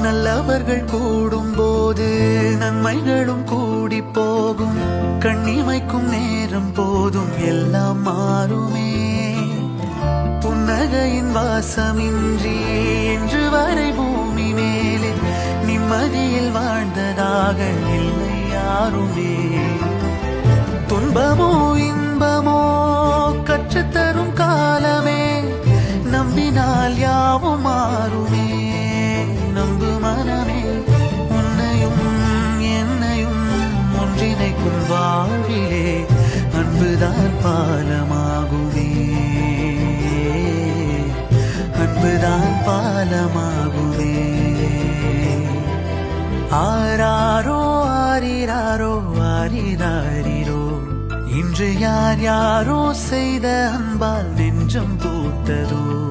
நல்லவர்கள் கூடும் போது நன்மைகளும் கூடி போகும். கண்ணிமைக்கும் நேரம் போதும் எல்லாம் மாறுமே. புன்னகையின் வாசமின்றி இன்று வரை பூமி மேலே நிம்மதியில் வாழ்ந்ததாக இல்லை யாருமே. துன்பமோ இன்பமோ கற்றுத்தரும் காலமே, நம்பினால் யாவும் மாறுமே. நம்பு மனமே, உன்னையும் என்னையும் ஒன்றிணைக்கும் வாழ்விலே அன்புதான் பாலமாகுமே. அன்புதான் பாலமாகுமே. ஆராரோ ஆரிராரோ ஆரிராரிரோ, இன்று யார் யாரோ செய்த அன்பால் நெஞ்சம் பூத்ததோ.